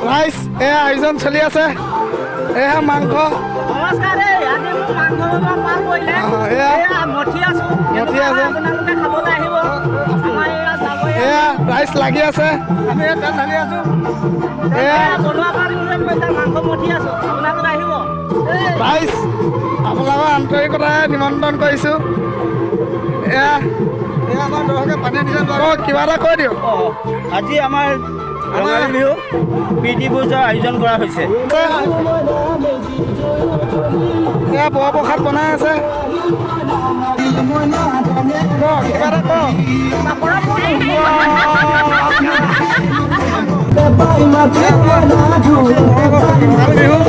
rice এয়া আয়োজন চলি আছে এয়া মাংস নমস্কাৰ আজি মোক মাংস পাৰ কৰিলে এয়া মঠি আছো আপোনালোকে খাবলৈ আহিব আমাৰ ইয়াত যাব এয়া ৰাইচ লাগি আছে আমি ইয়াত লাগি আছো এয়া বনোৱা পাৰ কৰি পইচা মাংস মঠি আছো আপোনালোকে আহিব ৰাইচ আপোনালোকৰ আন্তৰিকতাৰে নিমন্ত্ৰণ কৰিছোঁ এয়া এয়া আমাৰ দৰকে পানী দিছে কিবা এটা কৈ দিওঁ আজি আমাৰ ৰঙালী বিহু প্ৰীতি ভোজৰ আয়োজন কৰা হৈছে এয়া বৰপ্ৰসাদ বনাই আছে কিবা এটা ক বিহু